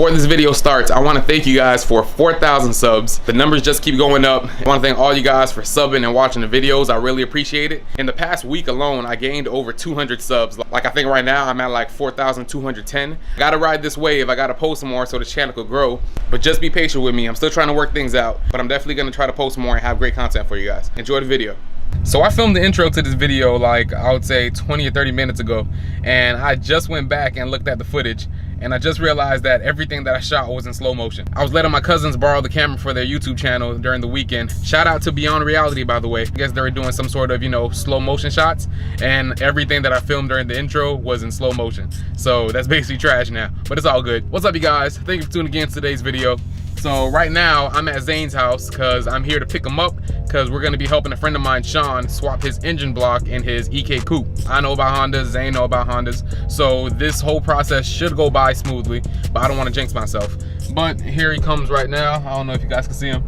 before this video starts, I want to thank you guys for 4,000 subs. The numbers just keep going up. I want to thank all you guys for subbing and watching the videos. I really appreciate it. In the past week alone, I gained over 200 subs. Like I think right now I'm at like 4,210. Gotta ride this wave. I gotta post more so the channel could grow. But just be patient with me. I'm still trying to work things out, but I'm definitely gonna try to post more and have great content for you guys. Enjoy the video. So I filmed the intro to this video like I would say 20 or 30 minutes ago, and I just went back and looked at the footage, and I just realized that everything that I shot was in slow motion. I was letting my cousins borrow the camera for their YouTube channel during the weekend. Shout out to Beyond Reality, by the way. I guess they were doing some sort of, you know, slow motion shots, and everything that I filmed during the intro was in slow motion. So that's basically trash now, but it's all good. What's up, you guys? Thank you for tuning in to today's video. So right now I'm at Zane's house because I'm here to pick him up because we're going to be helping a friend of mine, Sean, swap his engine block in his EK Coupe. I know about Hondas, Zane know about Hondas, so this whole process should go by smoothly, but I don't want to jinx myself. But here he comes right now. I don't know if you guys can see him.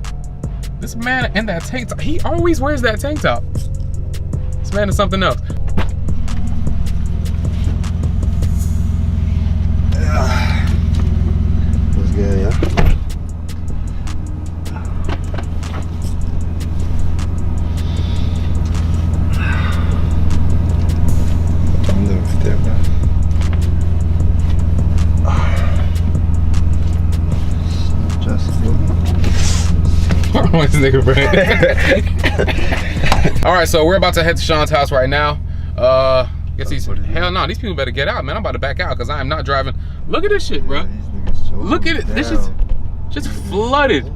This man in that tank top, he always wears that tank top. This man is something else. What's good, yeah? All right, so we're about to head to Sean's house right now. Guess these hell no, these people better get out, man. I'm about to back out because I am not driving. Look at this shit, bro. Look at it. This is just flooded.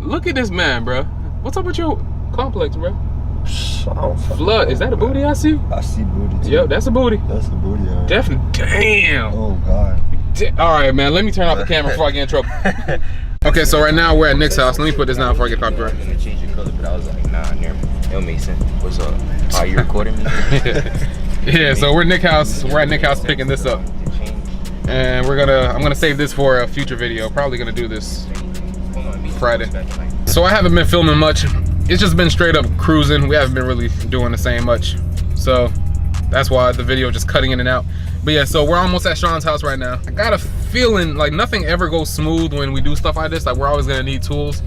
Look at this man, bro. What's up with your complex, bro? Flood. Is that a booty I see? I see booty too. Yep, that's a booty. That's a booty, all right. Definitely. Damn. Oh God. All right, man. Let me turn off the camera before I get in trouble. Okay, so right now we're at Nick's house. Let me put this down before I get copyright. I was gonna change your color, but I was like, nah, never mind. It don't make sense. What's up? Are you recording me? Yeah, so we're at Nick's house. We're at Nick's house picking this up. And I'm gonna save this for a future video. Probably gonna do this Friday. So I haven't been filming much. It's just been straight up cruising. We haven't been really doing the same much. So that's why the video just cutting in and out. But yeah, so we're almost at Sean's house right now. I got a feeling like nothing ever goes smooth when we do stuff like this. Like we're always gonna need tools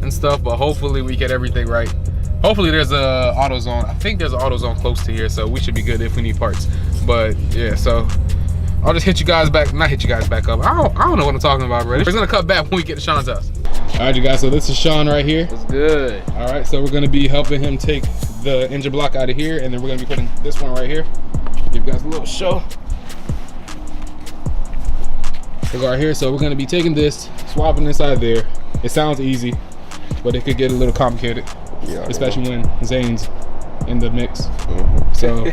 and stuff, but hopefully we get everything right. Hopefully there's a AutoZone. I think there's an AutoZone close to here, so we should be good if we need parts. But yeah, so I'll just hit you guys back, not hit you guys back up. I don't know what I'm talking about, bro. We're gonna cut back when we get to Sean's house. All right, you guys, so this is Sean right here. What's good? All right, so we're gonna be helping him take the engine block out of here, and then we're gonna be putting this one right here. Give you guys a little show. Right here, so we're gonna be taking this, swapping inside there. It sounds easy, but it could get a little complicated, especially when Zane's in the mix. So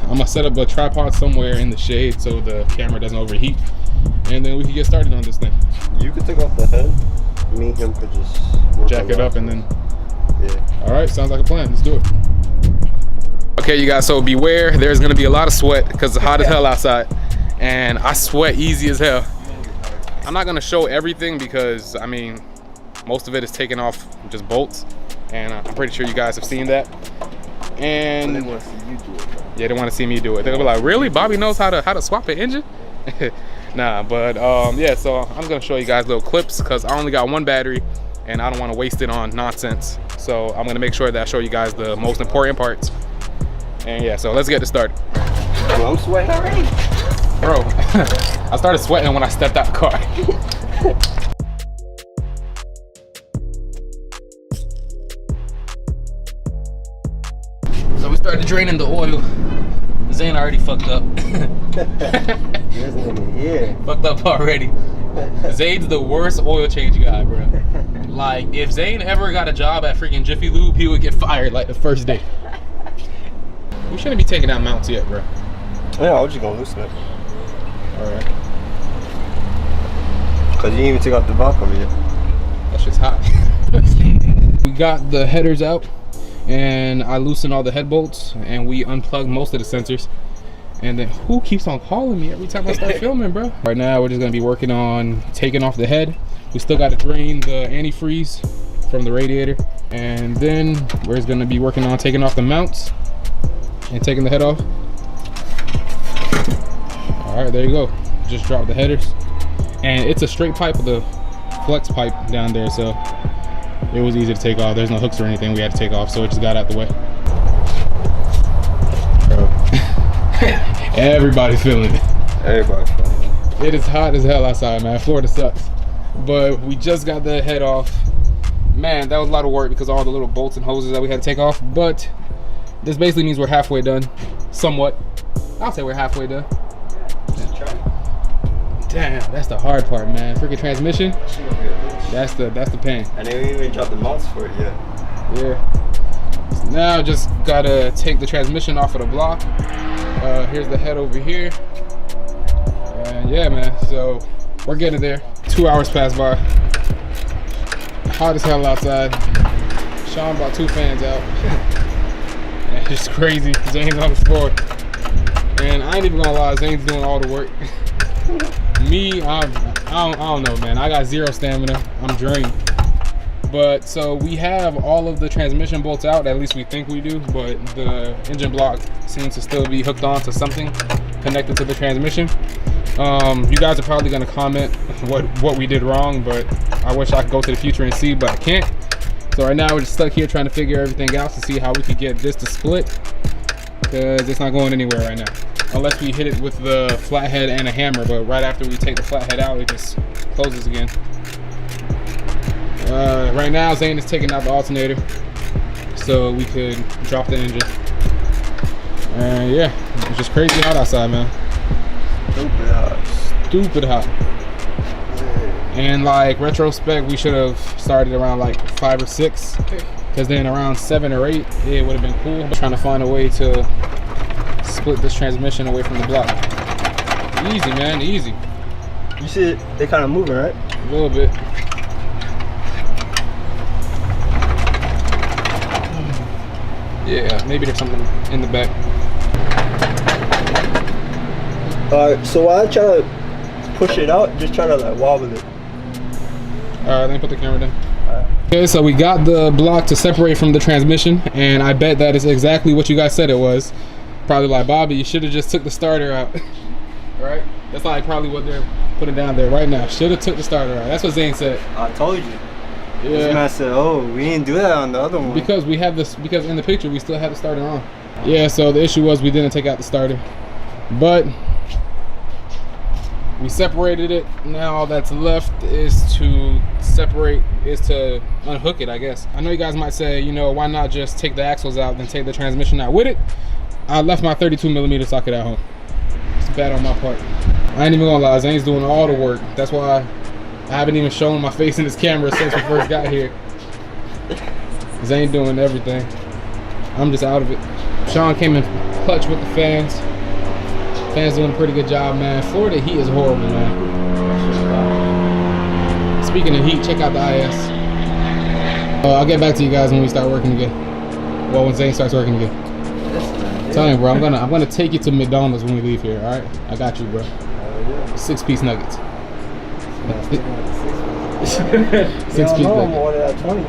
I'm gonna set up a tripod somewhere in the shade so the camera doesn't overheat, and then we can get started on this thing. You could take off the head. Me and him could just jack it up and then. Yeah. All right, sounds like a plan. Let's do it. Okay, you guys. So beware. There's gonna be a lot of sweat because it's hot as hell outside. And I sweat easy as hell. I'm not gonna show everything because I mean, most of it is taken off just bolts, and I'm pretty sure you guys have seen that. And they want to see you do it, bro. Yeah, they want to see me do it. They'll be like, "Really? Bobby knows how to swap an engine?" Nah, but yeah. So I'm gonna show you guys little clips because I only got one battery, and I don't want to waste it on nonsense. So I'm gonna make sure that I show you guys the most important parts. And yeah, so let's get this started. Well, I'm sweating already. Bro, I started sweating when I stepped out the car. So we started draining the oil. Zane already fucked up. This nigga here. Fucked up already. Zane's the worst oil change guy, bro. Like, if Zane ever got a job at freaking Jiffy Lube, he would get fired like the first day. We shouldn't be taking out mounts yet, bro. Yeah, I was just gonna loosen it. Alright. Cause you didn't even take off the valve cover yet. That shit's hot. We got the headers out, and I loosened all the head bolts, and we unplugged most of the sensors. And then who keeps on calling me every time I start filming, bro? Right now we're just gonna be working on taking off the head. We still got to drain the antifreeze from the radiator, and then we're just gonna be working on taking off the mounts and taking the head off. All right, there you go. Just drop the headers. And it's a straight pipe with a flex pipe down there, so it was easy to take off. There's no hooks or anything we had to take off, so it just got out the way. Everybody's feeling it. Everybody's feeling it. It is hot as hell outside, man. Florida sucks. But we just got the head off. Man, that was a lot of work because of all the little bolts and hoses that we had to take off. But this basically means we're halfway done. Somewhat. I'll say we're halfway done. Damn, that's the hard part, man. Freaking transmission. That's the pain. And they didn't even drop the mounts for it yet. Yeah. So now just gotta take the transmission off of the block. Here's the head over here. And yeah, man. So we're getting there. 2 hours passed by. Hot as hell outside. Sean brought 2 fans out. And it's crazy. Zane's on the floor. And I ain't even gonna lie, Zane's doing all the work. Me, I don't know, man. I got 0 stamina. I'm drained. But so we have all of the transmission bolts out, at least we think we do, but the engine block seems to still be hooked on to something connected to the transmission. You guys are probably gonna comment what we did wrong, but I wish I could go to the future and see, but I can't. So right now we're just stuck here trying to figure everything out to see how we could get this to split, because it's not going anywhere right now. Unless we hit it with the flathead and a hammer, but right after we take the flathead out, it just closes again. Right now, Zane is taking out the alternator so we could drop the engine. And yeah, it's just crazy hot outside, man. Stupid hot. Stupid hot. And like retrospect, we should have started around like 5 or 6, because then around 7 or 8, it would have been cool. Trying to find a way to split this transmission away from the block. Easy, man, easy. You see they kind of moving, right? A little bit. Yeah, maybe there's something in the back. Alright, so while I try to push it out, just try to like wobble it. Alright, let me put the camera down. Okay, so we got the block to separate from the transmission, and I bet that is exactly what you guys said it was. Probably like, Bobby, you should have just took the starter out. Right? That's like probably what they're putting down there right now. Should have took the starter out. That's what Zane said. I told you. Yeah. This man said, oh, we didn't do that on the other one. Because we have this, because in the picture we still had the starter on. Yeah, so the issue was we didn't take out the starter. But we separated it. Now all that's left is to unhook it, I guess. I know you guys might say, you know, why not just take the axles out and take the transmission out with it? I left my 32mm socket at home. It's bad on my part. I ain't even gonna lie, Zane's doing all the work. That's why I haven't even shown my face in this camera since we first got here. Zane doing everything. I'm just out of it. Sean came in clutch with the fans. Fans doing a pretty good job, man. Florida heat is horrible, man. Speaking of heat, check out the IS. I'll get back to you guys when we start working again. Well, when Zane starts working again. Tell me, bro, I'm gonna take you to McDonald's when we leave here, all right? I got you, bro. 6-piece nuggets. 6-piece nuggets. More than that 20.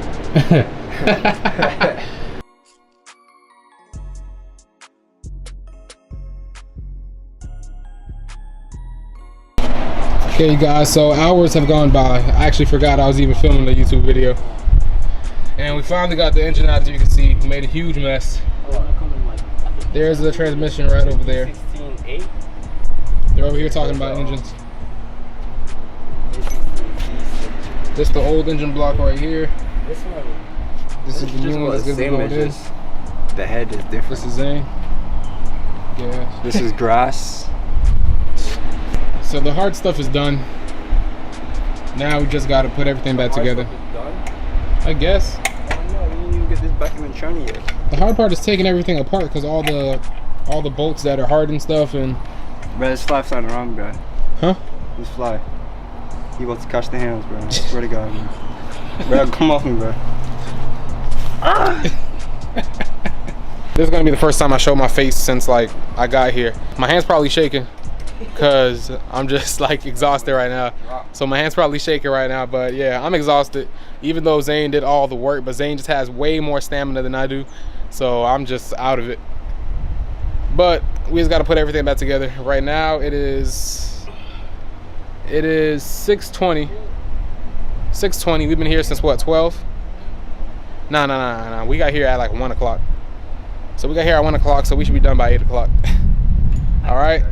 Okay, guys, so hours have gone by. I actually forgot I was even filming the YouTube video. And we finally got the engine out, as you can see. We made a huge mess. There's the transmission right over there. 16.8. They're over here talking about engines. This is the old engine block right here. This is the new one that's gonna be going in. The head is different. This is Zane. Yeah. This is grass. So the hard stuff is done. Now we just gotta put everything back together. I guess. No, you didn't even get this back in the tranny yet. The hard part is taking everything apart because all the bolts that are hard and stuff and. Bro, this fly flying around, bro. Huh? This fly. He wants to catch the hands, bro. I swear to God, bro. Bro, come off me, bro. Ah! This is gonna be the first time I show my face since like I got here. My hand's probably shaking because I'm just like exhausted right now. So my hand's probably shaking right now, but yeah, I'm exhausted. Even though Zane did all the work, but Zane just has way more stamina than I do. So I'm just out of it. But we just gotta put everything back together. Right now it is It is 6:20. 6:20. We've been here since what, 12? No. We got here at like 1 o'clock. So we got here at 1 o'clock, so we should be done by 8 o'clock. All right.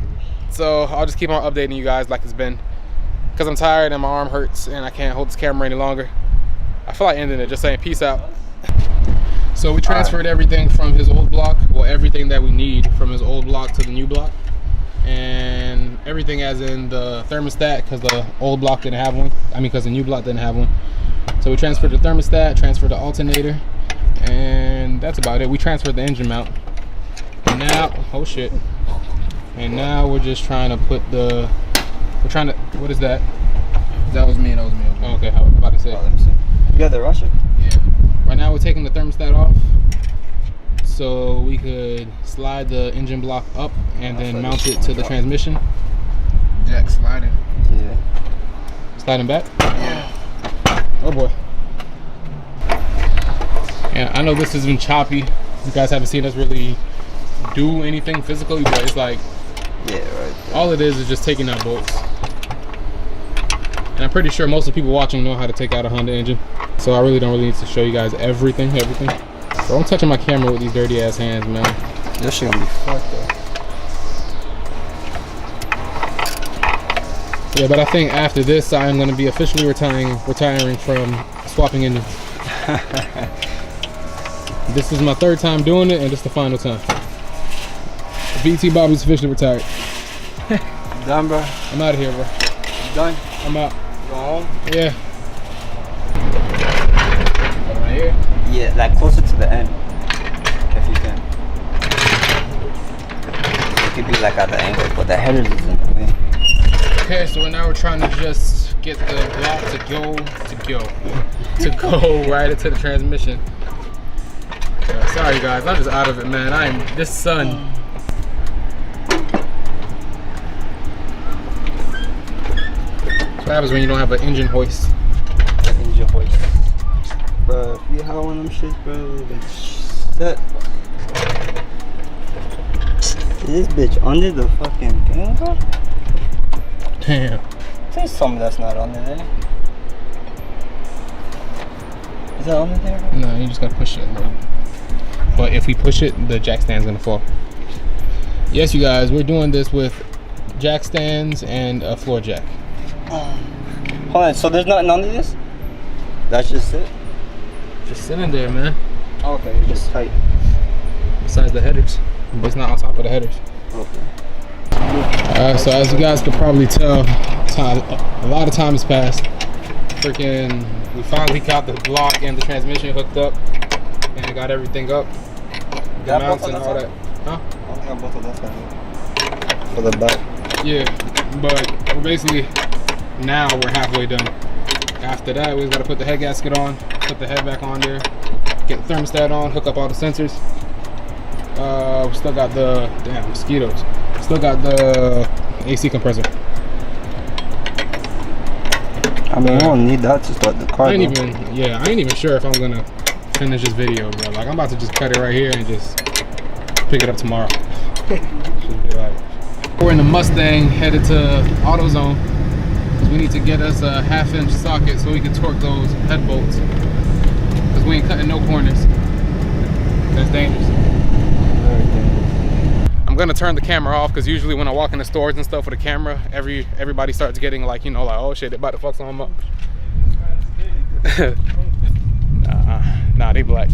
So I'll just keep on updating you guys like it's been, because I'm tired and my arm hurts and I can't hold this camera any longer. I feel like ending it, just saying peace out. So we transferred everything from his old block, well, everything that we need from his old block to the new block. And everything as in the thermostat, because the old block didn't have one. I mean, because the new block didn't have one. So we transferred the thermostat, transferred the alternator, and that's about it. We transferred the engine mount. And now, oh shit. And now we're just trying to put the, what is that? That was me. Oh, okay, I was about to say. Oh, let me see. You got the Russia? Yeah. Right now we're taking the thermostat off so we could slide the engine block up and then mount it to the transmission. Jack sliding. Yeah. Sliding back? Yeah. Oh boy. And I know this has been choppy. You guys haven't seen us really do anything physically, but it's like, Yeah, right. all it is just taking out bolts. And I'm pretty sure most of the people watching know how to take out a Honda engine. So I really don't need to show you guys everything. Bro, I'm touching my camera with these dirty ass hands, man. This shit gonna be fucked up. Yeah, but I think after this, I am going to be officially retiring from swapping engines. This is my 3rd time doing it, and this is the final time. VT Bobby's officially retired. Done, bro. I'm out of here, bro. Done. I'm out. Go home? Yeah. Right here. Yeah, like closer to the end. If you can. It could be like at the angle, but the headers is in the way. Okay, so now we're trying to just get the block to go right into the transmission. Sorry guys, I'm just out of it, man. This sun. That's what happens when you don't have an engine hoist. Engine hoist. Bro, if you have one of them shits, bro, then shit. Is this bitch under the fucking thing, bro? Damn. Please tell me that's not under there. Is that under there, bro? No, you just gotta push it, bro. But if we push it, the jack stand's gonna fall. Yes, you guys, we're doing this with jack stands and a floor jack. Hold on, so there's nothing under this? That's just it? Just sitting there, man. Okay, it's just tight. Besides the headers. It's not on top of the headers. Okay. Alright, so as you guys could probably tell, a lot of time has passed. Freaking, we finally got the block and the transmission hooked up and got everything up. The mounts and all that. Huh? I only got both of those for the back. Yeah, but we're basically, now we're halfway done. After that, we just gotta put the head gasket on, put the head back on there, get the thermostat on, hook up all the sensors. We still got the, damn, mosquitoes. Still got the AC compressor. I mean, I don't need that to start the car. I ain't even sure if I'm gonna finish this video, bro. Like, I'm about to just cut it right here and just pick it up tomorrow. Should be like, we're in the Mustang headed to AutoZone. We need to get us a 1/2-inch socket so we can torque those head bolts. Cause we ain't cutting no corners. That's dangerous. I'm gonna turn the camera off because usually when I walk in the stores and stuff with a camera, everybody starts getting like, you know, like, oh shit, they about to fuck something up. Nah, they black.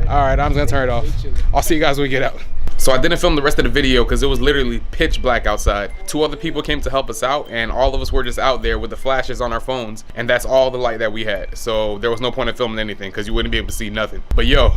All right, I'm just gonna turn it off. I'll see you guys when we get out. So I didn't film the rest of the video because it was literally pitch black outside. 2 other people came to help us out and all of us were just out there with the flashes on our phones, and that's all the light that we had. So there was no point in filming anything because you wouldn't be able to see nothing. But yo,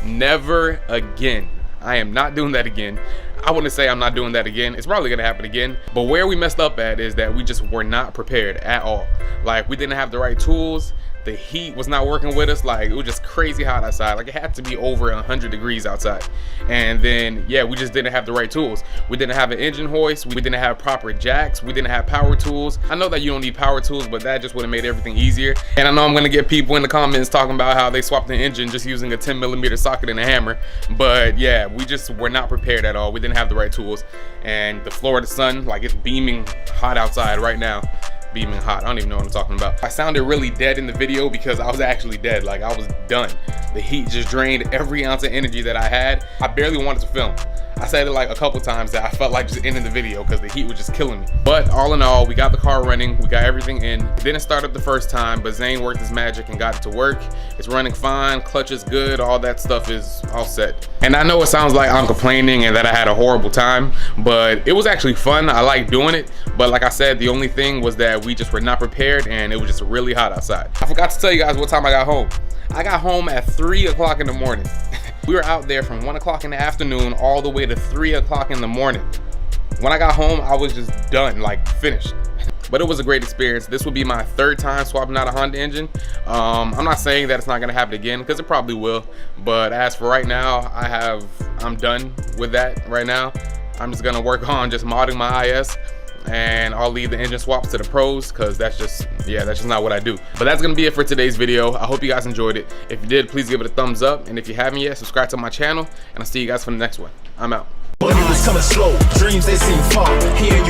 never again. I am not doing that again. I wouldn't say I'm not doing that again. It's probably gonna happen again. But where we messed up at is that we just were not prepared at all. Like, we didn't have the right tools. the heat was not working with us. Like, it was just crazy hot outside. Like, it had to be over 100 degrees outside. And then, yeah, we just didn't have the right tools. We didn't have an engine hoist. We didn't have proper jacks. We didn't have power tools. I know that you don't need power tools, but that just would have made everything easier. And I know I'm gonna get people in the comments talking about how they swapped the engine just using a 10mm socket and a hammer. But yeah, we just were not prepared at all. We didn't have the right tools. And the Florida sun, like, it's beaming hot outside right now. Beaming hot. I don't even know what I'm talking about. I sounded really dead in the video because I was actually dead. Like, I was done. The heat just drained every ounce of energy that I had. I barely wanted to film. I said it like a couple times that I felt like just ending the video because the heat was just killing me. But all in all, we got the car running. We got everything in. It didn't start up the first time, but Zane worked his magic and got it to work. It's running fine. Clutch is good. All that stuff is all set. And I know it sounds like I'm complaining and that I had a horrible time, but it was actually fun. I like doing it. But like I said, the only thing was that we just were not prepared and it was just really hot outside. I forgot to tell you guys what time I got home. I got home at 3 o'clock in the morning. We were out there from 1 o'clock in the afternoon all the way to 3 o'clock in the morning. When I got home, I was just done, like finished. But it was a great experience. This will be my 3rd time swapping out a Honda engine. I'm not saying that it's not gonna happen again, because it probably will. But as for right now, I'm done with that right now. I'm just gonna work on just modding my IS, and I'll leave the engine swaps to the pros, because that's just not what I do. But that's gonna be it for today's video. I hope you guys enjoyed it. If you did, please give it a thumbs up, and if you haven't yet, subscribe to my channel, and I'll see you guys for the next one. I'm out. Money was coming slow, dreams they seem far. Here